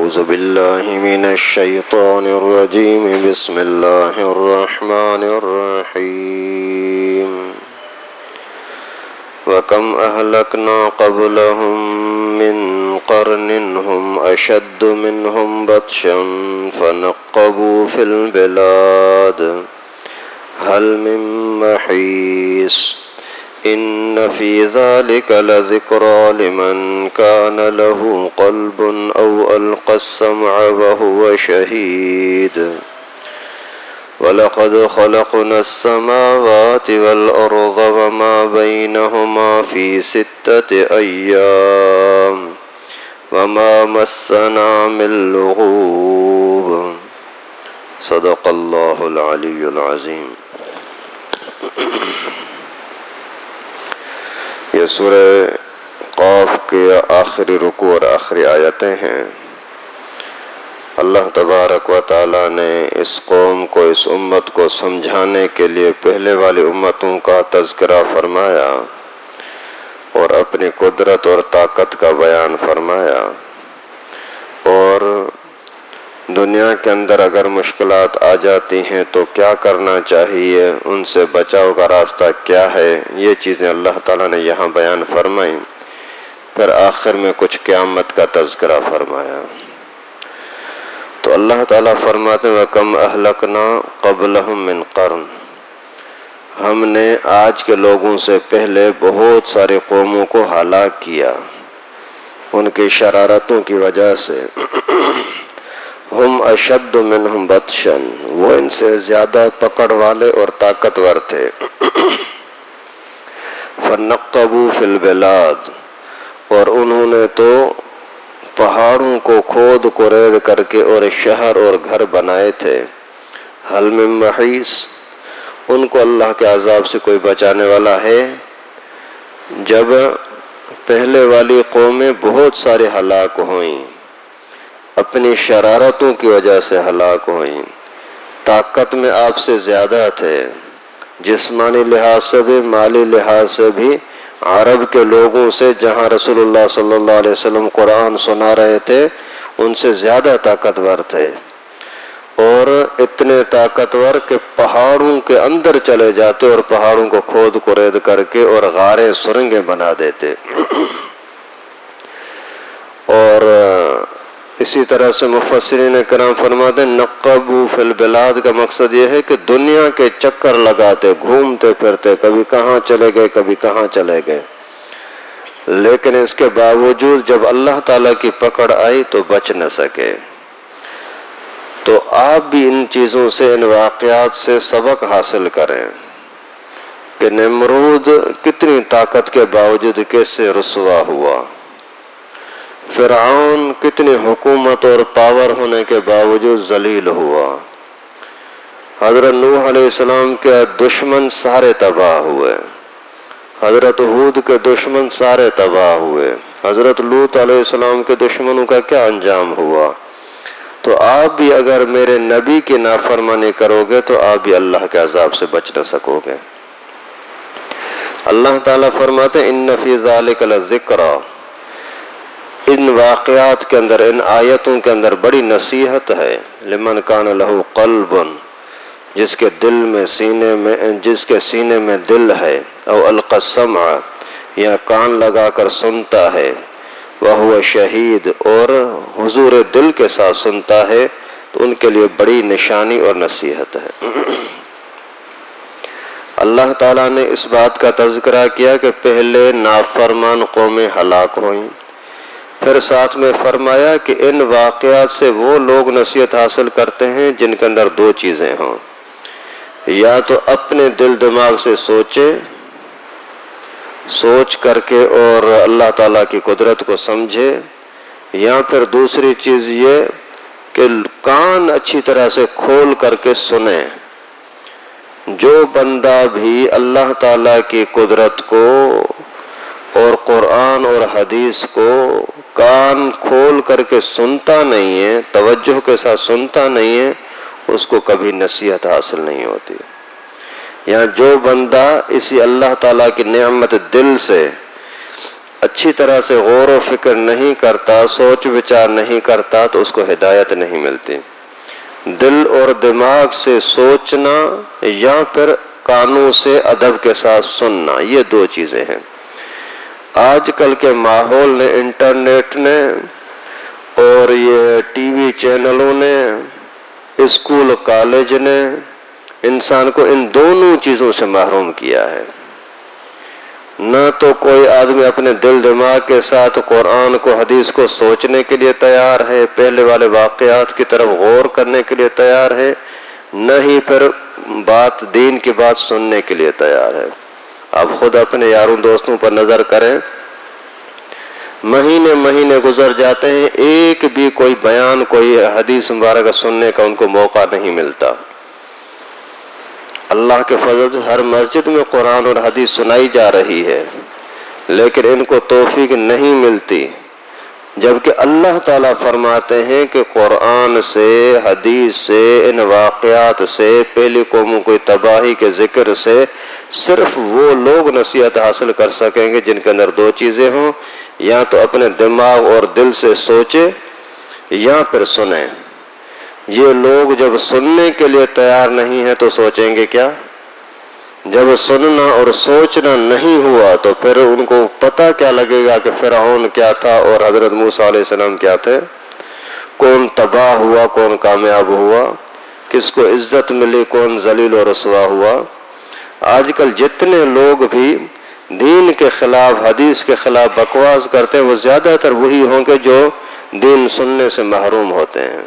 أعوذ بالله من الشيطان الرجيم بسم الله الرحمن الرحيم وكم أهلكنا قبلهم من قرن هم أشد منهم بطشا فنقبوا في البلاد هل من محيص إن في ذلك لذكرى لمن كان له قلب أو ألقى السمع وهو شهيد ولقد خلقنا السماوات والأرض وما بينهما في 6 أيام وما مسنا من لغوب صدق الله العلي العظيم. یہ سورہ قاف کے آخری رکوع اور آخری آیتیں ہیں. اللہ تبارک و تعالی نے اس قوم کو، اس امت کو سمجھانے کے لیے پہلے والی امتوں کا تذکرہ فرمایا اور اپنی قدرت اور طاقت کا بیان فرمایا، اور دنیا کے اندر اگر مشکلات آ جاتی ہیں تو کیا کرنا چاہیے، ان سے بچاؤ کا راستہ کیا ہے، یہ چیزیں اللہ تعالیٰ نے یہاں بیان فرمائیں. پھر آخر میں کچھ قیامت کا تذکرہ فرمایا. تو اللہ تعالیٰ فرماتے ہیں وَكَمْ أَهْلَكْنَا قَبْلَهُمْ مِنْ قَرْنٍ، ہم نے آج کے لوگوں سے پہلے بہت ساری قوموں کو ہلاک کیا ان کی شرارتوں کی وجہ سے. ہم اشد منہم بطشن، وہ ان سے زیادہ پکڑ والے اور طاقتور تھے. فنقبوا فی البلاد، اور انہوں نے تو پہاڑوں کو کھود کورید کر کے اور شہر اور گھر بنائے تھے. حل من محیص، ان کو اللہ کے عذاب سے کوئی بچانے والا ہے؟ جب پہلے والی قومیں بہت سارے ہلاک ہوئیں، اپنی شرارتوں کی وجہ سے ہلاک ہوئیں، طاقت میں آپ سے زیادہ تھے، جسمانی لحاظ سے بھی مالی لحاظ سے بھی عرب کے لوگوں سے، جہاں رسول اللہ صلی اللہ علیہ وسلم قرآن سنا رہے تھے، ان سے زیادہ طاقتور تھے، اور اتنے طاقتور کہ پہاڑوں کے اندر چلے جاتے اور پہاڑوں کو کھود کورید کر کے اور غاریں سرنگیں بنا دیتے. اور اسی طرح سے مفسرین کرام فرماتے ہیں نقبوا فی البلاد کا مقصد یہ ہے کہ دنیا کے چکر لگاتے، گھومتے پھرتے، کبھی کہاں چلے گئے کبھی کہاں چلے گئے، لیکن اس کے باوجود جب اللہ تعالیٰ کی پکڑ آئی تو بچ نہ سکے. تو آپ بھی ان چیزوں سے، ان واقعات سے سبق حاصل کریں کہ نمرود کتنی طاقت کے باوجود کیسے رسوا ہوا، فرعون کتنی حکومت اور پاور ہونے کے باوجود ذلیل ہوا، حضرت نوح علیہ السلام کے دشمن سارے تباہ ہوئے، حضرت ہود کے دشمن سارے تباہ ہوئے، حضرت لوط علیہ السلام کے دشمنوں کا کیا انجام ہوا. تو آپ بھی اگر میرے نبی کی نافرمانی کرو گے تو آپ بھی اللہ کے عذاب سے بچ نہ سکو گے. اللہ تعالیٰ فرماتے ہیں ان فی ذالک لذکریٰ، ان واقعات کے اندر، ان آیتوں کے اندر بڑی نصیحت ہے. لمن کان لہ قلب، جس کے سینے میں دل ہے، او القى السمع، یا کان لگا کر سنتا ہے، وہو شہید، اور حضور دل کے ساتھ سنتا ہے، تو ان کے لیے بڑی نشانی اور نصیحت ہے. اللہ تعالیٰ نے اس بات کا تذکرہ کیا کہ پہلے نافرمان قومیں ہلاک ہوئیں، پھر ساتھ میں فرمایا کہ ان واقعات سے وہ لوگ نصیحت حاصل کرتے ہیں جن کے اندر 2 چیزیں ہوں، یا تو اپنے دل دماغ سے سوچ کر کے اور اللہ تعالیٰ کی قدرت کو سمجھے، یا پھر دوسری چیز یہ کہ کان اچھی طرح سے کھول کر کے سنیں. جو بندہ بھی اللہ تعالیٰ کی قدرت کو اور قرآن اور حدیث کو کان کھول کر کے سنتا نہیں ہے، توجہ کے ساتھ سنتا نہیں ہے، اس کو کبھی نصیحت حاصل نہیں ہوتی. یا جو بندہ اسی اللہ تعالیٰ کی نعمت دل سے اچھی طرح سے غور و فکر نہیں کرتا، سوچ وچار نہیں کرتا تو اس کو ہدایت نہیں ملتی۔ دل اور دماغ سے سوچنا یا پھر کانوں سے ادب کے ساتھ سننا، یہ دو چیزیں ہیں۔ آج کل کے ماحول نے، انٹرنیٹ نے اور یہ ٹی وی چینلوں نے، اسکول کالج نے انسان کو ان دونوں چیزوں سے محروم کیا ہے۔ نہ تو کوئی آدمی اپنے دل دماغ کے ساتھ قرآن کو، حدیث کو سوچنے کے لیے تیار ہے، پہلے والے واقعات کی طرف غور کرنے کے لیے تیار ہے، نہ ہی پھر دین کی بات سننے کے لیے تیار ہے۔ آپ خود اپنے یاروں دوستوں پر نظر کریں، مہینے مہینے گزر جاتے ہیں، ایک بھی کوئی بیان، کوئی حدیث مبارکہ سننے کا ان کو موقع نہیں ملتا۔ اللہ کے فضل سے ہر مسجد میں قرآن اور حدیث سنائی جا رہی ہے، لیکن ان کو توفیق نہیں ملتی، جبکہ اللہ تعالیٰ فرماتے ہیں کہ قرآن سے، حدیث سے، ان واقعات سے، پہلی قوموں کی تباہی کے ذکر سے صرف وہ لوگ نصیحت حاصل کر سکیں گے جن کے اندر دو چیزیں ہوں، یا تو اپنے دماغ اور دل سے سوچے یا پھر سنیں۔ یہ لوگ جب سننے کے لیے تیار نہیں ہیں تو سوچیں گے کیا؟ جب سننا اور سوچنا نہیں ہوا تو پھر ان کو پتہ کیا لگے گا کہ فرعون کیا تھا اور حضرت موسیٰ علیہ السلام کیا تھے؟ کون تباہ ہوا، کون کامیاب ہوا، کس کو عزت ملی، کون ذلیل و رسوا ہوا۔ آج کل جتنے لوگ بھی دین کے خلاف، حدیث کے خلاف بکواس کرتے ہیں، وہ زیادہ تر وہی ہوں گے جو دین سننے سے محروم ہوتے ہیں۔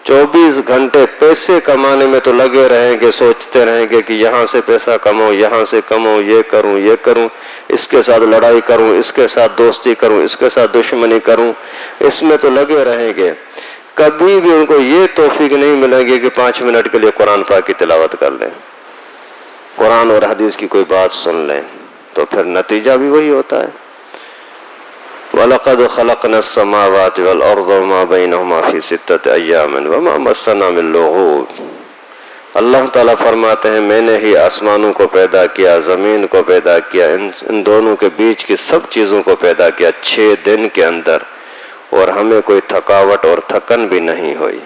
24 گھنٹے پیسے کمانے میں تو لگے رہیں گے، سوچتے رہیں گے کہ یہاں سے پیسہ کماؤں، یہاں سے کماؤں، یہ کروں، یہ کروں، اس کے ساتھ لڑائی کروں، اس کے ساتھ دوستی کروں، اس کے ساتھ دشمنی کروں، اس میں تو لگے رہیں گے۔ کبھی بھی ان کو یہ توفیق نہیں ملے گی کہ 5 منٹ کے لیے قرآن پاک کی تلاوت کر لیں، قرآن اور حدیث کی کوئی بات سن لیں، تو پھر نتیجہ بھی وہی ہوتا ہے۔ وَلَقَدْ خَلَقْنَا السَّمَاوَاتِ وَالْأَرْضَ وَمَا بَيْنَهُمَا فِي سِتَّةِ أَيَّامٍ وَمَا مَسَّنَا مِن لُغُوبٍ۔ اللہ تعالیٰ فرماتے ہیں میں نے ہی آسمانوں کو پیدا کیا، زمین کو پیدا کیا، ان دونوں کے بیچ کی سب چیزوں کو پیدا کیا 6 دن کے اندر، اور ہمیں کوئی تھکاوٹ اور تھکن بھی نہیں ہوئی۔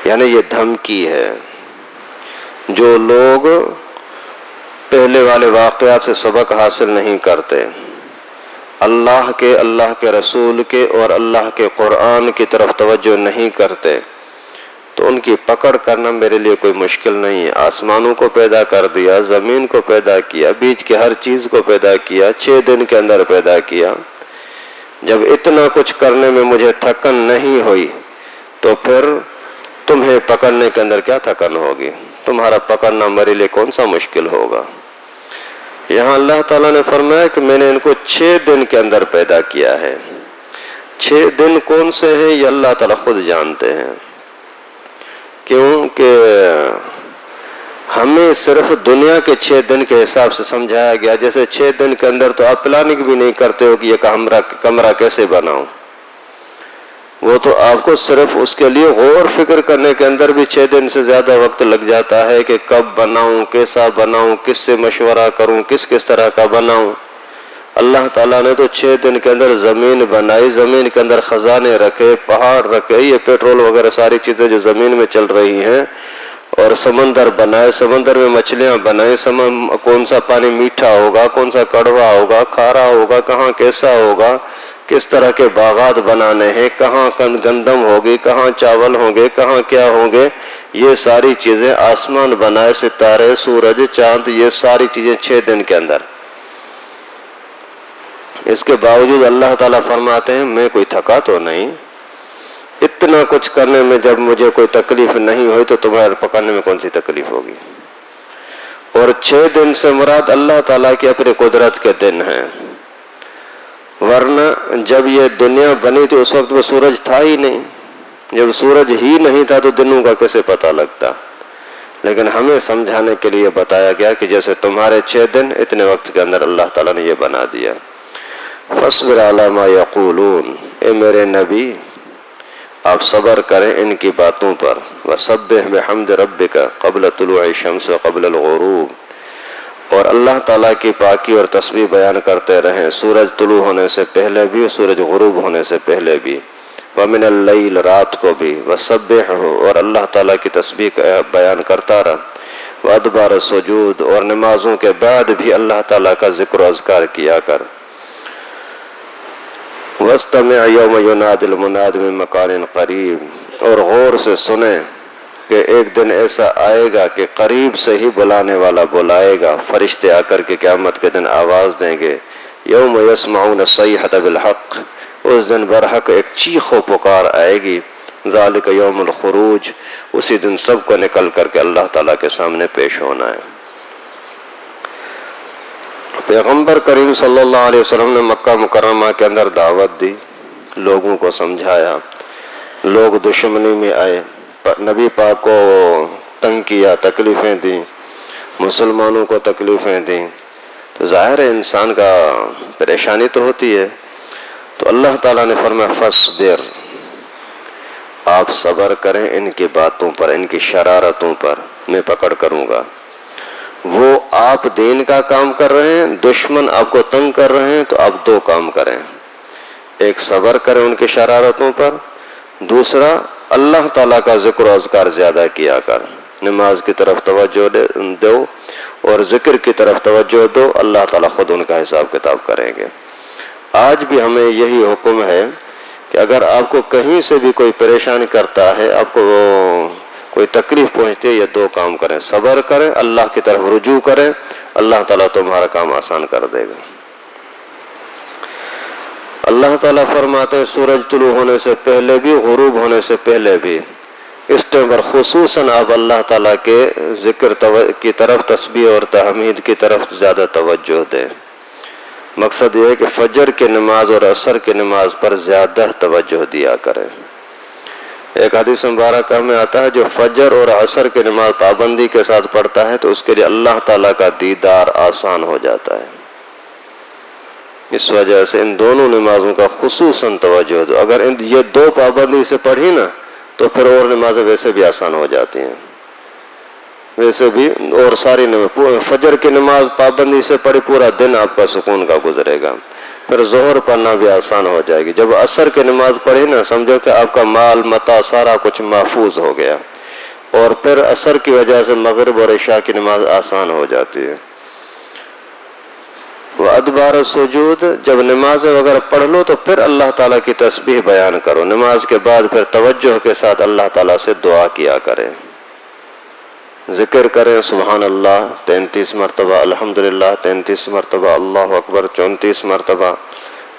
یعنی یہ دھمکی ہے، جو لوگ پہلے والے واقعات سے سبق حاصل نہیں کرتے، اللہ کے رسول کے اور اللہ کے قرآن کی طرف توجہ نہیں کرتے، تو ان کی پکڑ کرنا میرے لیے کوئی مشکل نہیں ہے۔ آسمانوں کو پیدا کر دیا، زمین کو پیدا کیا، بیچ کی ہر چیز کو پیدا کیا، 6 دن کے اندر پیدا کیا۔ جب اتنا کچھ کرنے میں مجھے تھکن نہیں ہوئی تو پھر تمہیں پکڑنے کے اندر کیا تھکن ہوگی؟ تمہارا پکڑنا میرے لیے کون سا مشکل ہوگا؟ یہاں اللہ تعالیٰ نے فرمایا کہ میں نے ان کو 6 دن کے اندر پیدا کیا ہے۔ 6 دن کون سے ہیں یہ اللہ تعالیٰ خود جانتے ہیں، کیونکہ ہمیں صرف دنیا کے 6 دن کے حساب سے سمجھایا گیا، جیسے 6 دن کے اندر تو آپ پلاننگ بھی نہیں کرتے ہو کہ یہ کمرہ کیسے بناؤں، وہ تو آپ کو صرف اس کے لیے غور فکر کرنے کے اندر بھی 6 دن سے زیادہ وقت لگ جاتا ہے کہ کب بناؤں، کیسا بناؤں، کس سے مشورہ کروں، کس طرح کا بناؤں۔ اللہ تعالیٰ نے تو 6 دن کے اندر زمین بنائی، زمین کے اندر خزانے رکھے، پہاڑ رکھے، یہ پیٹرول وغیرہ ساری چیزیں جو زمین میں چل رہی ہیں، اور سمندر بنائے، سمندر میں مچھلیاں بنائیں، کون سا پانی میٹھا ہوگا، کون سا کڑوا ہوگا، کھارا ہوگا، کہاں کیسا ہوگا، کس طرح کے باغات بنانے ہیں، کہاں گندم ہوگی، کہاں چاول ہوں گے، کہاں کیا ہوں گے، یہ ساری چیزیں، آسمان بنائے، ستارے، سورج، چاند، یہ ساری چیزیں 6 دن کے اندر۔ اس کے باوجود اللہ تعالیٰ فرماتے ہیں میں کوئی تھکا تو نہیں، اتنا کچھ کرنے میں جب مجھے کوئی تکلیف نہیں ہوئی تو تمہارے پکڑنے میں کون سی تکلیف ہوگی؟ اور 6 دن سے مراد اللہ تعالیٰ کی اپنی قدرت کے دن ہیں، ورنہ جب یہ دنیا بنی تو اس وقت وہ سورج تھا ہی نہیں، جب سورج ہی نہیں تھا تو دنوں کا کیسے پتہ لگتا؟ لیکن ہمیں سمجھانے کے لیے بتایا گیا کہ جیسے تمہارے 6 دن اتنے وقت کے اندر اللہ تعالیٰ نے یہ بنا دیا۔ فَاصْبِرْ عَلَىٰ مَا يَقُولُونَ، اے میرے نبی آپ صبر کریں ان کی باتوں پر، وَسَبِّحْ بِحَمْدِ رَبِّكَ قَبْلَ طُلُوعِ الشَّمْسِ وَقَبْلَ الْغُرُوبِ، اور اللہ تعالیٰ کی پاکی اور تسبیح بیان کرتے رہیں، سورج طلوع ہونے سے پہلے بھی اور سورج غروب ہونے سے پہلے بھی، وَمِنَ اللَّيْلِ رات کو بھی، وَسَبِّحْهُ اور اللہ تعالیٰ کی تسبیح بیان کرتا رہا، وَأَدْبَارَ السُّجُودِ اور نمازوں کے بعد بھی اللہ تعالیٰ کا ذکر و اذکار کیا کر، وَاسْتَمِعْ يَوْمَ يُنَادِ الْمُنَادِ مِن مَّكَانٍ قَرِيبٍ اور غور سے سنیں کہ ایک دن ایسا آئے گا کہ قریب سے ہی بلانے والا بلائے گا، فرشتے آ کر کے قیامت کے دن آواز دیں گے، یوم یسمعون الصیحۃ بالحق، اس دن برحق ایک چیخ و پکار آئے گی، ذالک یوم الخروج، اسی دن سب کو نکل کر کے اللہ تعالیٰ کے سامنے پیش ہونا ہے۔ پیغمبر کریم صلی اللہ علیہ وسلم نے مکہ مکرمہ کے اندر دعوت دی، لوگوں کو سمجھایا، لوگ دشمنی میں آئے، نبی پاک کو تنگ کیا، تکلیفیں دیں، مسلمانوں کو تکلیفیں دیں، تو ظاہر ہے انسان کا پریشانی تو ہوتی ہے۔ تو اللہ تعالیٰ نے فرمایا فَاصْبِرْ، آپ صبر کریں ان کی باتوں پر، ان کی شرارتوں پر میں پکڑ کروں گا۔ وہ آپ دین کا کام کر رہے ہیں، دشمن آپ کو تنگ کر رہے ہیں، تو آپ دو کام کریں، ایک صبر کریں ان کی شرارتوں پر، دوسرا اللہ تعالیٰ کا ذکر و اذکار زیادہ کیا کر، نماز کی طرف توجہ دو اور ذکر کی طرف توجہ دو، اللہ تعالیٰ خود ان کا حساب کتاب کریں گے۔ آج بھی ہمیں یہی حکم ہے کہ اگر آپ کو کہیں سے بھی کوئی پریشانی کرتا ہے، آپ کو کوئی تکلیف پہنچتی ہے، یہ دو کام کریں، صبر کریں، اللہ کی طرف رجوع کریں، اللہ تعالیٰ تمہارا کام آسان کر دے گا۔ اللہ تعالیٰ فرماتے ہیں سورج طلوع ہونے سے پہلے بھی، غروب ہونے سے پہلے بھی، اس ٹائم پر خصوصاً آپ اللہ تعالیٰ کے ذکر کی طرف، تسبیح اور تحمید کی طرف زیادہ توجہ دیں۔ مقصد یہ ہے کہ فجر کی نماز اور عصر کی نماز پر زیادہ توجہ دیا کریں۔ ایک حدیث مبارکہ میں آتا ہے جو فجر اور عصر کی نماز پابندی کے ساتھ پڑھتا ہے تو اس کے لیے اللہ تعالیٰ کا دیدار آسان ہو جاتا ہے۔ اس وجہ سے ان دونوں نمازوں کا خصوصاً توجہ دو، اگر یہ دو پابندی سے پڑھی نا تو پھر اور نمازیں ویسے بھی آسان ہو جاتی ہیں، ویسے بھی، اور ساری فجر کی نماز پابندی سے پڑھی پورا دن آپ کا سکون کا گزرے گا، پھر ظہر پڑھنا بھی آسان ہو جائے گی۔ جب عصر کی نماز پڑھی نا سمجھو کہ آپ کا مال متاع سارا کچھ محفوظ ہو گیا، اور پھر عصر کی وجہ سے مغرب اور عشاء کی نماز آسان ہو جاتی ہے۔ وَأَدْبَارَ السُّجُودِ جب نمازیں وغیرہ پڑھ لو تو پھر اللہ تعالیٰ کی تسبیح بیان کرو، نماز کے بعد پھر توجہ کے ساتھ اللہ تعالیٰ سے دعا کیا کریں، ذکر کریں، سبحان اللہ 33 مرتبہ، الحمدللہ 33 مرتبہ، اللہ اکبر 34 مرتبہ،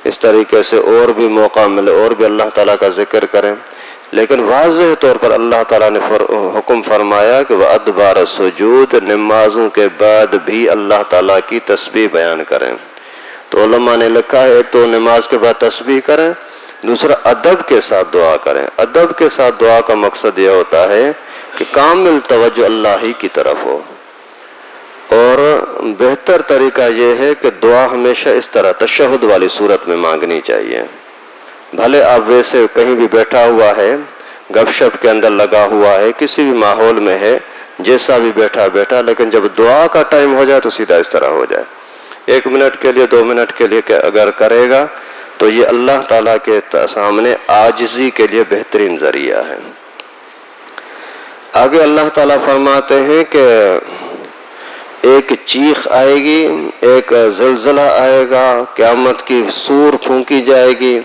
اس طریقے سے اور بھی موقع ملے اور بھی اللہ تعالیٰ کا ذکر کریں، لیکن واضح طور پر اللہ تعالیٰ نے حکم فرمایا کہ وَأَدْبَارَ السُّجُودِ نمازوں کے بعد بھی اللہ تعالیٰ کی تسبیح بیان کریں۔ تو علماء نے لکھا ہے ایک تو نماز کے بعد تسبیح کریں، دوسرا ادب کے ساتھ دعا کریں۔ ادب کے ساتھ دعا کا مقصد یہ ہوتا ہے کہ کامل توجہ اللہ ہی کی طرف ہو، اور بہتر طریقہ یہ ہے کہ دعا ہمیشہ اس طرح تشہد والی صورت میں مانگنی چاہیے۔ بھلے آپ ویسے کہیں بھی بیٹھا ہوا ہے، گپ شپ کے اندر لگا ہوا ہے، کسی بھی ماحول میں ہے، جیسا بھی بیٹھا، لیکن جب دعا کا ٹائم ہو جائے تو سیدھا اس طرح ہو جائے، 1 منٹ کے لیے 2 منٹ کے لیے اگر کرے گا تو یہ اللہ تعالیٰ کے سامنے عاجزی کے لیے بہترین ذریعہ ہے۔ آگے اللہ تعالیٰ فرماتے ہیں کہ ایک چیخ آئے گی، ایک زلزلہ آئے گا، قیامت کی سور پھونکی جائے گی،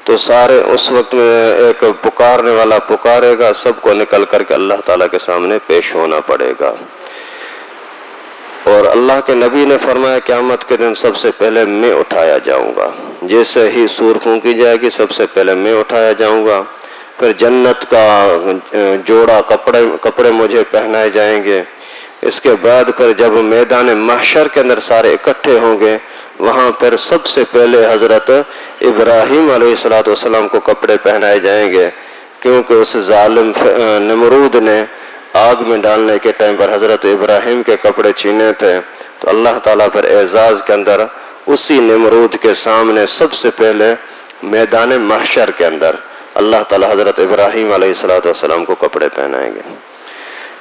تو سارے اس وقت میں ایک پکارنے والا پکارے گا، سب کو نکل کر کے اللہ تعالیٰ کے سامنے پیش ہونا پڑے گا۔ اور اللہ کے نبی نے فرمایا قیامت کے دن سب سے پہلے میں اٹھایا جاؤں گا، جیسے ہی سور پھونکی جائے گی سب سے پہلے میں اٹھایا جاؤں گا، پھر جنت کا جوڑا کپڑے مجھے پہنائے جائیں گے، اس کے بعد پھر جب میدان محشر کے اندر سارے اکٹھے ہوں گے وہاں پھر سب سے پہلے حضرت ابراہیم علیہ السلام کو کپڑے پہنائے جائیں گے، کیونکہ اس ظالم نمرود نے آگ میں ڈالنے کے ٹائم پر حضرت ابراہیم کے کپڑے چھینے تھے، تو اللہ تعالیٰ پھر اعزاز کے اندر اسی نمرود کے سامنے سب سے پہلے میدان محشر کے اندر اللہ تعالیٰ حضرت ابراہیم علیہ السلام کو کپڑے پہنائیں گے۔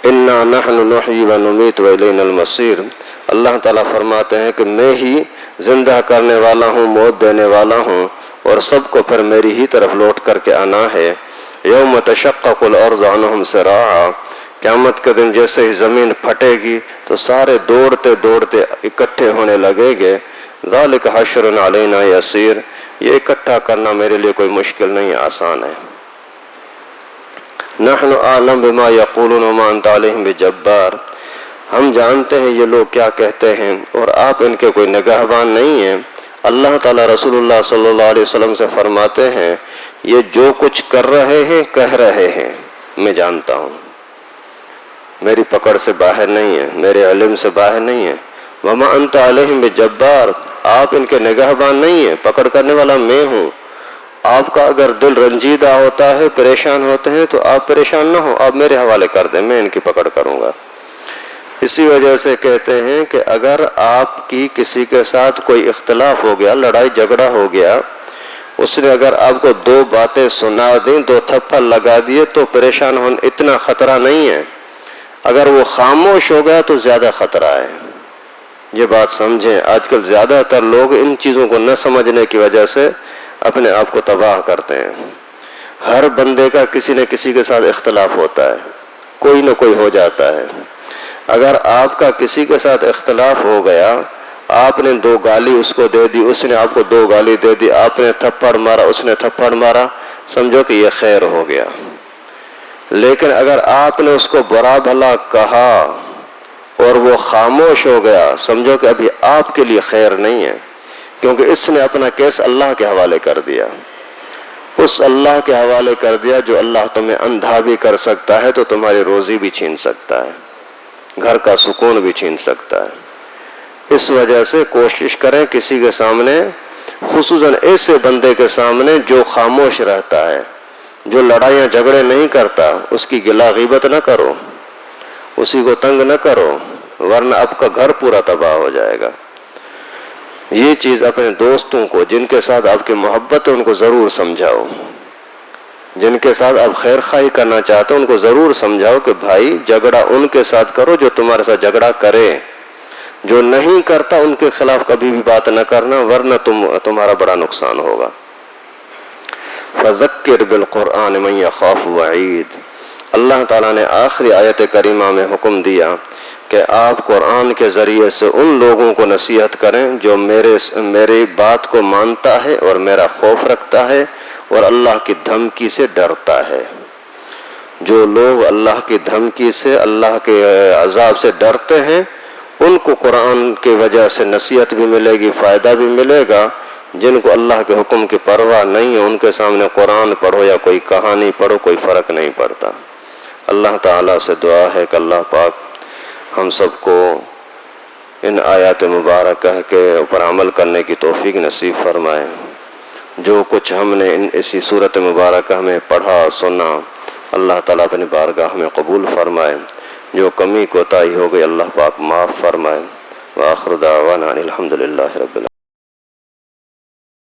اِنَّا نَحْنُ نُحْيِي وَنُمِيتُ وَإِلَيْنَا الْمَصِيرُ اللہ تعالیٰ فرماتے ہیں کہ میں ہی زندہ کرنے والا ہوں، موت دینے والا ہوں، اور سب کو پھر میری ہی طرف لوٹ کر کے آنا ہے۔ یوم تشقق الارض عنہم سراعا، قیامت کے دن جیسے ہی زمین پھٹے گی تو سارے دوڑتے دوڑتے اکٹھے ہونے لگے گے۔ ذالک حشر علینا یسیر، یہ اکٹھا کرنا میرے لیے کوئی مشکل نہیں، آسان ہے۔ نحن اعلم بما یقولون وما انت علیہم بجبار، ہم جانتے ہیں یہ لوگ کیا کہتے ہیں اور آپ ان کے کوئی نگہبان نہیں ہیں۔ اللہ تعالیٰ رسول اللہ صلی اللہ علیہ وسلم سے فرماتے ہیں یہ جو کچھ کر رہے ہیں کہہ رہے ہیں میں جانتا ہوں، میری پکڑ سے باہر نہیں ہے، میرے علم سے باہر نہیں ہے۔ وما انت علیہم بجبار، آپ ان کے نگہبان نہیں ہیں، پکڑ کرنے والا میں ہوں۔ آپ کا اگر دل رنجیدہ ہوتا ہے، پریشان ہوتے ہیں تو آپ پریشان نہ ہو، آپ میرے حوالے کر دیں، میں ان کی پکڑ کروں گا۔ اسی وجہ سے کہتے ہیں کہ اگر آپ کی کسی کے ساتھ کوئی اختلاف ہو گیا، لڑائی جھگڑا ہو گیا، اس نے اگر آپ کو دو باتیں سنا دیں، دو تھپڑ لگا دیے تو پریشان ہونے اتنا خطرہ نہیں ہے، اگر وہ خاموش ہو گیا تو زیادہ خطرہ ہے۔ یہ بات سمجھیں، آج کل زیادہ تر لوگ ان چیزوں کو نہ سمجھنے کی وجہ سے اپنے آپ کو تباہ کرتے ہیں۔ ہر بندے کا کسی نہ کسی کے ساتھ اختلاف ہوتا ہے، کوئی نہ کوئی ہو جاتا ہے۔ اگر آپ کا کسی کے ساتھ اختلاف ہو گیا، آپ نے دو گالی اس کو دے دی، اس نے آپ کو دو گالی دے دی، آپ نے تھپڑ مارا، اس نے تھپڑ مارا، سمجھو کہ یہ خیر ہو گیا۔ لیکن اگر آپ نے اس کو برا بھلا کہا اور وہ خاموش ہو گیا، سمجھو کہ ابھی آپ کے لیے خیر نہیں ہے، کیونکہ اس نے اپنا کیس اللہ کے حوالے کر دیا۔ اس اللہ کے حوالے کر دیا جو اللہ تمہیں اندھا بھی کر سکتا ہے تو تمہاری روزی بھی چھین سکتا ہے، گھر کا سکون بھی چھین سکتا ہے۔ اس وجہ سے کوشش کریں کسی کے سامنے، خصوصاً ایسے بندے کے سامنے جو خاموش رہتا ہے، جو لڑائیاں جھگڑے نہیں کرتا، اس کی گلہ غیبت نہ کرو، اسی کو تنگ نہ کرو، ورنہ آپ کا گھر پورا تباہ ہو جائے گا۔ یہ چیز اپنے دوستوں کو جن کے ساتھ آپ کی محبت ہے ان کو ضرور سمجھاؤ، جن کے ساتھ آپ خیر خواہی کرنا چاہتے ہو ان کو ضرور سمجھاؤ کہ بھائی جھگڑا ان کے ساتھ کرو جو تمہارے ساتھ جھگڑا کرے، جو نہیں کرتا ان کے خلاف کبھی بھی بات نہ کرنا، ورنہ تمہارا بڑا نقصان ہوگا۔ فَذَكِّرْ بِالْقُرْآنِ مَنْ يَخَافُ وَعِيدٍ، اللہ تعالیٰ نے آخری آیت کریمہ میں حکم دیا کہ آپ قرآن کے ذریعے سے ان لوگوں کو نصیحت کریں جو میری بات کو مانتا ہے اور میرا خوف رکھتا ہے اور اللہ کی دھمکی سے ڈرتا ہے۔ جو لوگ اللہ کی دھمکی سے، اللہ کے عذاب سے ڈرتے ہیں، ان کو قرآن کی وجہ سے نصیحت بھی ملے گی، فائدہ بھی ملے گا۔ جن کو اللہ کے حکم کی پرواہ نہیں ہے ان کے سامنے قرآن پڑھو یا کوئی کہانی پڑھو کوئی فرق نہیں پڑتا۔ اللہ تعالیٰ سے دعا ہے کہ اللہ پاک ہم سب کو ان آیات مبارکہ کے اوپر عمل کرنے کی توفیق نصیب فرمائے۔ جو کچھ ہم نے اسی صورت مبارکہ میں پڑھا سنا، اللہ تعالیٰ اپنی بارگاہ میں قبول فرمائے۔ جو کمی کوتاہی ہو گئی اللہ پاک معاف فرمائے۔ وآخر دعوانا الحمدللہ رب العالمین۔